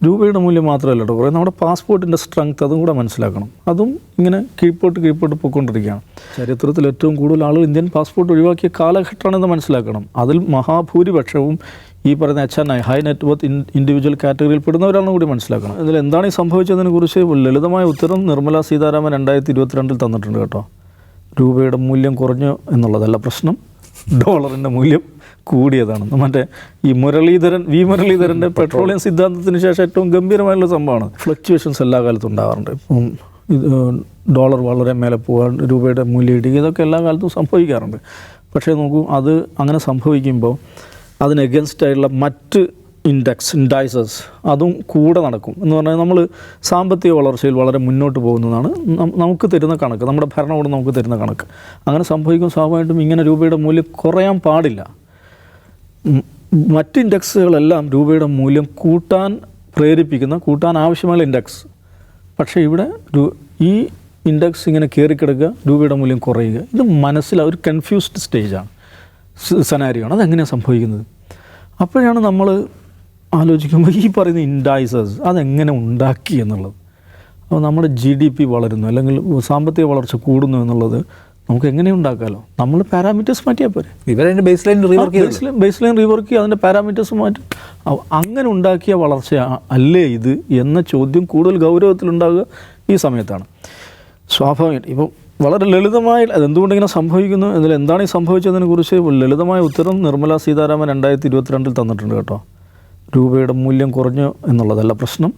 രൂപയുടെ മൂല്യം മാത്രമല്ല കേട്ടോ, കുറേ നമ്മുടെ പാസ്പോർട്ടിൻ്റെ സ്ട്രെങ്ത് അതും കൂടെ മനസ്സിലാക്കണം. അതും ഇങ്ങനെ കീഴ്പോട്ട് പോയിക്കൊണ്ടിരിക്കുകയാണ്. ചരിത്രത്തിൽ ഏറ്റവും കൂടുതൽ ആളുകൾ ഇന്ത്യൻ പാസ്പോർട്ട് ഒഴിവാക്കിയ കാലഘട്ടമാണെന്ന് മനസ്സിലാക്കണം. അതിൽ മഹാഭൂരിപക്ഷവും ഈ പറയുന്ന HNI high net worth individual കാറ്റഗറിയിൽ പെടുന്നവരാണെന്ന് കൂടി മനസ്സിലാക്കണം. ഇതിൽ എന്താണ് ഈ സംഭവിച്ചതിനെ കുറിച്ച് ലളിതമായ ഉത്തരം നിർമ്മല സീതാരാമൻ 2022 തന്നിട്ടുണ്ട് കേട്ടോ. രൂപയുടെ മൂല്യം കുറഞ്ഞു എന്നുള്ളതല്ല പ്രശ്നം, ഡോളറിൻ്റെ മൂല്യം കൂടിയതാണ്. മറ്റേ ഈ മുരളീധരൻ്റെ പെട്രോളിയം സിദ്ധാന്തത്തിന് ശേഷം ഏറ്റവും ഗംഭീരമായുള്ള സംഭവമാണ്. ഫ്ലക്ച്വേഷൻസ് എല്ലാ കാലത്തും ഉണ്ടാകാറുണ്ട്. ഇപ്പം ഡോളർ വളരെ മേലെ പോകാൻ, രൂപയുടെ മൂല്യം ഇടുക, ഇതൊക്കെ എല്ലാ കാലത്തും സംഭവിക്കാറുണ്ട്. പക്ഷേ നോക്കൂ, അത് അങ്ങനെ സംഭവിക്കുമ്പോൾ അതിന് എഗൻസ്റ്റായിട്ടുള്ള മറ്റ് ഇൻഡൈസസ് അതും കൂടെ നടക്കും എന്ന് പറഞ്ഞാൽ നമ്മൾ സാമ്പത്തിക വളർച്ചയിൽ വളരെ മുന്നോട്ട് പോകുന്നതാണ് നമുക്ക് തരുന്ന കണക്ക്, നമ്മുടെ ഭരണകൂടം നമുക്ക് തരുന്ന കണക്ക്. അങ്ങനെ സംഭവിക്കും സ്വാഭാവികമായിട്ടും ഇങ്ങനെ രൂപയുടെ മൂല്യം കുറയാൻ പാടില്ല. മറ്റ് ഇൻഡെക്സുകളെല്ലാം രൂപയുടെ മൂല്യം കൂട്ടാൻ ആവശ്യമുള്ള ഇൻഡെക്സ്. പക്ഷേ ഇവിടെ ഈ ഇൻഡെക്സ് ഇങ്ങനെ കയറിക്കിടക്കുക, രൂപയുടെ മൂല്യം കുറയുക. ഇത് ഒരു കൺഫ്യൂസ്ഡ് സ്റ്റേജാണ്, സെനാരിയാണ്. അതെങ്ങനെയാണ് സംഭവിക്കുന്നത്? അപ്പോഴാണ് നമ്മൾ ആലോചിക്കുമ്പോൾ ഈ പറയുന്ന ഇൻഡൈസസ് അതെങ്ങനെ ഉണ്ടാക്കി എന്നുള്ളത്. അപ്പോൾ നമ്മുടെ GDP വളരുന്നു അല്ലെങ്കിൽ സാമ്പത്തിക വളർച്ച കൂടുന്നു എന്നുള്ളത് നമുക്ക് എങ്ങനെ ഉണ്ടാക്കാമല്ലോ? നമ്മൾ പാരാമീറ്റേഴ്സ് മാറ്റിയാൽ പോരെ. ഇവരതിൻ്റെ ബേസ് ലൈൻ റീവർക്ക് ചെയ്യുക, അതിൻ്റെ പാരാമീറ്റേഴ്സ് മാറ്റും. അങ്ങനെ ഉണ്ടാക്കിയ വളർച്ച അല്ലേ ഇത് എന്ന ചോദ്യം കൂടുതൽ ഗൗരവത്തിലുണ്ടാകുക ഈ സമയത്താണ്. സ്വാഭാവികമായിട്ട് ഇപ്പോൾ വളരെ ലളിതമായി അതെന്തുകൊണ്ടിങ്ങനെ സംഭവിക്കുന്നു, ഇതിൽ എന്താണ് ഈ സംഭവിച്ചതിനെ കുറിച്ച് ലളിതമായ ഉത്തരം നിർമ്മല സീതാരാമൻ 2022 തന്നിട്ടുണ്ട് കേട്ടോ. രൂപയുടെ മൂല്യം കുറഞ്ഞു എന്നുള്ളതല്ല പ്രശ്നം,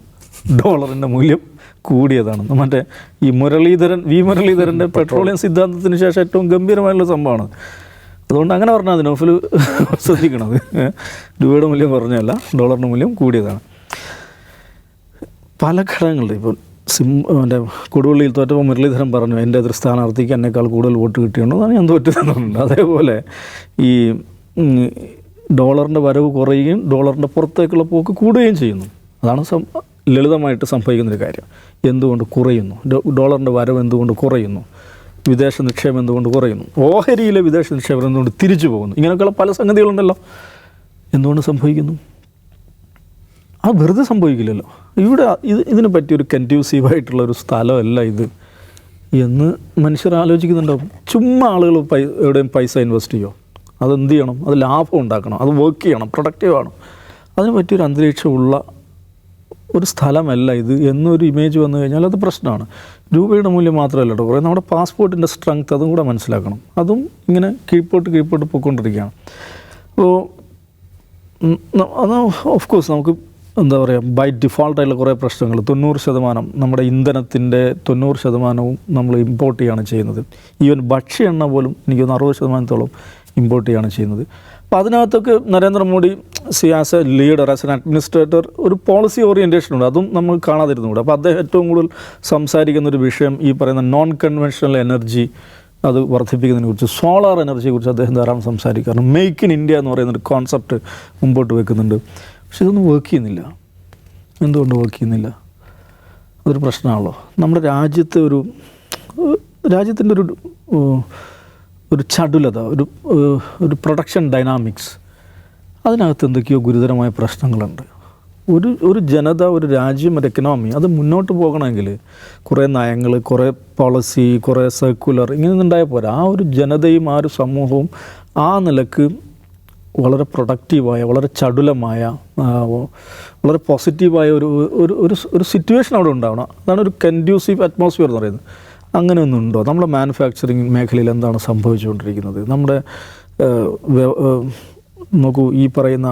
ഡോളറിൻ്റെ മൂല്യം കൂടിയതാണ്. മറ്റേ ഈ മുരളീധരൻ്റെ പെട്രോളിയം സിദ്ധാന്തത്തിന് ശേഷം ഏറ്റവും ഗംഭീരമായുള്ള സംഭവമാണ്. അതുകൊണ്ട് അങ്ങനെ പറഞ്ഞാൽ മതി, നൗഫൽ ശ്രദ്ധിക്കണത്. രൂപയുടെ മൂല്യം കുറഞ്ഞല്ല, ഡോളറിൻ്റെ മൂല്യം കൂടിയതാണ്. പല ഘടകങ്ങളുണ്ട്. ഇപ്പോൾ എൻ്റെ കൊടുവള്ളിയിൽ തോറ്റപ്പോൾ മുരളീധരൻ പറഞ്ഞു എൻ്റെ എതിർ സ്ഥാനാർത്ഥിക്ക് എന്നേക്കാൾ കൂടുതൽ വോട്ട് കിട്ടിയുണ്ടെന്നാണ് ഞാൻ തോറ്റതെന്നുണ്ട്. അതേപോലെ ഈ ഡോളറിൻ്റെ വരവ് കുറയുകയും ഡോളറിൻ്റെ പുറത്തേക്കുള്ള പോക്ക് കൂടുകയും ചെയ്യുന്നു. അതാണ് ലളിതമായിട്ട് സംഭവിക്കുന്നൊരു കാര്യം. എന്തുകൊണ്ട് കുറയുന്നു? ഡോളറിൻ്റെ വരവ് എന്തുകൊണ്ട് കുറയുന്നു? വിദേശ നിക്ഷേപം എന്തുകൊണ്ട് കുറയുന്നു? ഓഹരിയിലെ വിദേശ നിക്ഷേപം എന്തുകൊണ്ട് തിരിച്ചു പോകുന്നു? ഇങ്ങനെയൊക്കെയുള്ള പല സംഗതികളുണ്ടല്ലോ. എന്തുകൊണ്ട് സംഭവിക്കുന്നു? അത് വെറുതെ സംഭവിക്കില്ലല്ലോ. ഇവിടെ ഇതിനെ പറ്റിയൊരു കൺഡ്യൂസീവായിട്ടുള്ളൊരു സ്ഥലമല്ല ഇത് എന്ന് മനുഷ്യർ ആലോചിക്കുന്നുണ്ടാവും. ചുമ്മാ ആളുകൾ എവിടെയും പൈസ ഇൻവെസ്റ്റ് ചെയ്യുമോ? അതെന്ത് ചെയ്യണം? അത് ലാഭം ഉണ്ടാക്കണം, അത് വർക്ക് ചെയ്യണം, പ്രൊഡക്റ്റീവ് ആണ്. അതിന് പറ്റിയൊരു അന്തരീക്ഷമുള്ള ഒരു സ്ഥലമല്ല ഇത് എന്നൊരു ഇമേജ് വന്നു കഴിഞ്ഞാൽ അത് പ്രശ്നമാണ്. രൂപയുടെ മൂല്യം മാത്രമല്ല കേട്ടോ, കുറേ നമ്മുടെ പാസ്പോർട്ടിൻ്റെ സ്ട്രെങ്ത് അതും കൂടെ മനസ്സിലാക്കണം. അതും ഇങ്ങനെ കീഴ്പോട്ട് പോയിക്കൊണ്ടിരിക്കുകയാണ്. അപ്പോൾ അത് ഓഫ് കോഴ്സ് നമുക്ക് എന്താ പറയുക, ബൈ ഡിഫോൾട്ടായിട്ടുള്ള കുറേ പ്രശ്നങ്ങൾ. 90% നമ്മുടെ ഇന്ധനത്തിൻ്റെ 90% നമ്മൾ ഇമ്പോർട്ട് ചെയ്യുകയാണ് ചെയ്യുന്നത്. ഈവൻ ഭക്ഷ്യ എണ്ണ പോലും എനിക്ക് 60% ഇമ്പോർട്ട് ചെയ്യുകയാണ് ചെയ്യുന്നത്. അപ്പോൾ അതിനകത്തൊക്കെ Narendra Modi as A leader, as an administrator ഒരു പോളിസി ഓറിയൻറ്റേഷൻ ഉണ്ട്. അതും നമ്മൾ കാണാതിരുന്നുകൂടെ. അപ്പോൾ അദ്ദേഹം ഏറ്റവും കൂടുതൽ സംസാരിക്കുന്നൊരു വിഷയം ഈ പറയുന്ന നോൺ കൺവെൻഷണൽ എനർജി അത് വർദ്ധിപ്പിക്കുന്നതിനെ കുറിച്ച്, സോളാർ എനർജിയെക്കുറിച്ച് അദ്ദേഹം ധാരാളം സംസാരിക്കാറുണ്ട്. മെയ്ക്ക് ഇൻ ഇന്ത്യ എന്ന് പറയുന്നൊരു കോൺസെപ്റ്റ് മുമ്പോട്ട് വെക്കുന്നുണ്ട്. പക്ഷെ ഇതൊന്നും വർക്ക് ചെയ്യുന്നില്ല. എന്തുകൊണ്ട് വർക്ക് ചെയ്യുന്നില്ല? അതൊരു പ്രശ്നമാണല്ലോ. നമ്മുടെ രാജ്യത്തിൻ്റെ ഒരു ചടുലത, ഒരു പ്രൊഡക്ഷൻ ഡൈനാമിക്സ്, അതിനകത്ത് എന്തൊക്കെയോ ഗുരുതരമായ പ്രശ്നങ്ങളുണ്ട്. ഒരു ജനത, ഒരു രാജ്യം, ഒരു എക്കണോമി അത് മുന്നോട്ട് പോകണമെങ്കിൽ കുറേ നയങ്ങൾ, കുറേ പോളിസി, കുറേ സർക്കുലർ ഇങ്ങനെയൊന്നും ഉണ്ടായാൽ പോരാ. ആ ഒരു ജനതയും ആ ഒരു സമൂഹവും ആ നിലക്ക് വളരെ പ്രൊഡക്റ്റീവായ, വളരെ ചടുലമായ, വളരെ പോസിറ്റീവായ ഒരു സിറ്റുവേഷൻ അവിടെ ഉണ്ടാവണം. അതാണ് ഒരു കൺഡ്യൂസീവ് അറ്റ്മോസ്ഫിയർ എന്ന് പറയുന്നത്. അങ്ങനെ ഒന്നുണ്ടോ? നമ്മുടെ മാനുഫാക്ചറിങ് മേഖലയിൽ എന്താണ് സംഭവിച്ചുകൊണ്ടിരിക്കുന്നത്? നമ്മുടെ നോക്കൂ, ഈ പറയുന്ന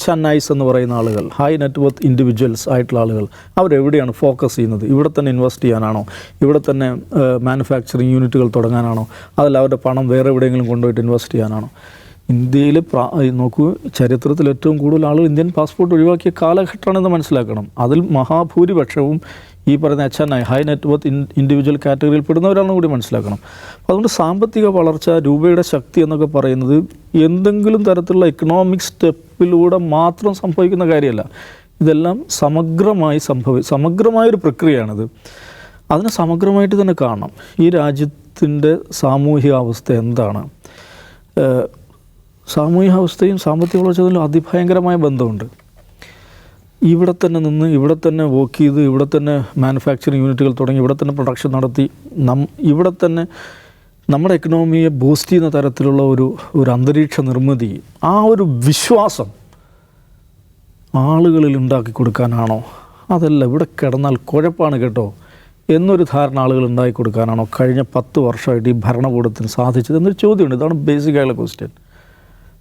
HNIs എന്ന് പറയുന്ന ആളുകൾ, ഹൈ നെറ്റ് വർത്ത് ഇൻഡിവിജ്വൽസ് ആയിട്ടുള്ള ആളുകൾ, അവരെവിടെയാണ് ഫോക്കസ് ചെയ്യുന്നത്? ഇവിടെ തന്നെ ഇൻവെസ്റ്റ് ചെയ്യാനാണോ? ഇവിടെ തന്നെ മാനുഫാക്ചറിങ് യൂണിറ്റുകൾ തുടങ്ങാനാണോ? അതല്ല അവരുടെ പണം വേറെ എവിടെയെങ്കിലും കൊണ്ടുപോയിട്ട് ഇൻവെസ്റ്റ് ചെയ്യാനാണോ? ഇന്ത്യയിൽ നോക്കൂ, ചരിത്രത്തിൽ ഏറ്റവും കൂടുതൽ ആളുകൾ ഇന്ത്യൻ പാസ്പോർട്ട് ഒഴിവാക്കിയ കാലഘട്ടമാണെന്ന് മനസ്സിലാക്കണം. അതിൽ മഹാഭൂരിപക്ഷവും ഈ പറയുന്ന HNI high net worth individual കാറ്റഗറിയിൽ പെടുന്നവരാണെന്ന് കൂടി മനസ്സിലാക്കണം. അപ്പോൾ അതുകൊണ്ട് സാമ്പത്തിക വളർച്ച, രൂപയുടെ ശക്തി എന്നൊക്കെ പറയുന്നത് എന്തെങ്കിലും തരത്തിലുള്ള എക്കണോമിക് സ്റ്റെപ്പിലൂടെ മാത്രം സംഭവിക്കുന്ന കാര്യമല്ല. ഇതെല്ലാം സമഗ്രമായൊരു പ്രക്രിയയാണിത്. അതിനെ സമഗ്രമായിട്ട് തന്നെ കാണണം. ഈ രാജ്യത്തിൻ്റെ സാമൂഹിക അവസ്ഥ എന്താണ്? സാമൂഹിക അവസ്ഥയും സാമ്പത്തിക വളർച്ചയിലും അതിഭയങ്കരമായ ബന്ധമുണ്ട്. ഇവിടെ തന്നെ നിന്ന് ഇവിടെ തന്നെ വർക്ക് ചെയ്ത് ഇവിടെ തന്നെ മാനുഫാക്ചറിങ് യൂണിറ്റുകൾ തുടങ്ങി ഇവിടെ തന്നെ പ്രൊഡക്ഷൻ നടത്തി ഇവിടെ തന്നെ നമ്മുടെ എക്കണോമിയെ ബൂസ്റ്റ് ചെയ്യുന്ന തരത്തിലുള്ള ഒരു അന്തരീക്ഷ നിർമ്മിതി, ആ ഒരു വിശ്വാസം ആളുകളിൽ ഉണ്ടാക്കി കൊടുക്കാനാണോ, അതല്ല ഇവിടെ കിടന്നാൽ കുഴപ്പമാണ് കേട്ടോ എന്നൊരു ധാരണ ആളുകൾ ഉണ്ടാക്കി കൊടുക്കാനാണോ കഴിഞ്ഞ 10 വർഷമായിട്ട് ഈ ഭരണകൂടത്തിന് സാധിച്ചത് എന്നൊരു ചോദ്യമുണ്ട്. ഇതാണ് ബേസിക്കായുള്ള ക്വസ്റ്റ്യൻ.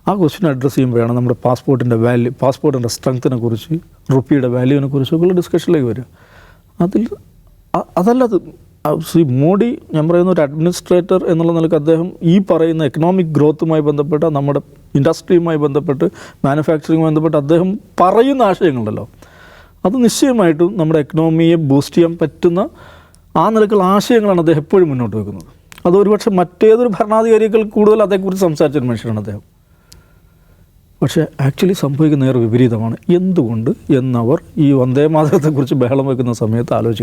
ആ ക്വസ്റ്റ്യൻ അഡ്രസ്സ് ചെയ്യുമ്പോഴാണ് നമ്മുടെ പാസ്പോർട്ടിൻ്റെ വാല്യൂ, പാസ്പോർട്ടിൻ്റെ സ്ട്രെങ്ത്തിനെ കുറിച്ച്, റുപ്പിയുടെ വാല്യൂവിനെ കുറിച്ചൊക്കെയുള്ള ഡിസ്കഷനിലേക്ക് വരിക. അതല്ലത് ശ്രീ മോഡി, ഞാൻ പറയുന്ന ഒരു അഡ്മിനിസ്ട്രേറ്റർ എന്നുള്ള നിലയ്ക്ക് അദ്ദേഹം ഈ പറയുന്ന എക്കണോമിക് ഗ്രോത്തുമായി ബന്ധപ്പെട്ട, നമ്മുടെ ഇൻഡസ്ട്രിയുമായി ബന്ധപ്പെട്ട്, മാനുഫാക്ചറിങ്ങുമായി ബന്ധപ്പെട്ട് അദ്ദേഹം പറയുന്ന ആശയങ്ങളുണ്ടല്ലോ, അത് നിശ്ചയമായിട്ടും നമ്മുടെ എക്കണോമിയെ ബൂസ്റ്റ് ചെയ്യാൻ പറ്റുന്ന ആ നിലക്കുള്ള ആശയങ്ങളാണ് അദ്ദേഹം എപ്പോഴും മുന്നോട്ട് വെക്കുന്നത്. അത് ഒരുപക്ഷെ മറ്റേതൊരു ഭരണാധികാരികൾ കൂടുതൽ അതേക്കുറിച്ച് സംസാരിച്ചൊരു മനുഷ്യനാണ് അദ്ദേഹം. പക്ഷേ ആക്ച്വലി സംഭവിക്കുന്ന നേരെ വിപരീതമാണ്. എന്തുകൊണ്ട് എന്നവർ ഈ വന്ദേ മാതരത്തെക്കുറിച്ച് ബഹളം വയ്ക്കുന്ന സമയത്ത് ആലോചിക്കണം.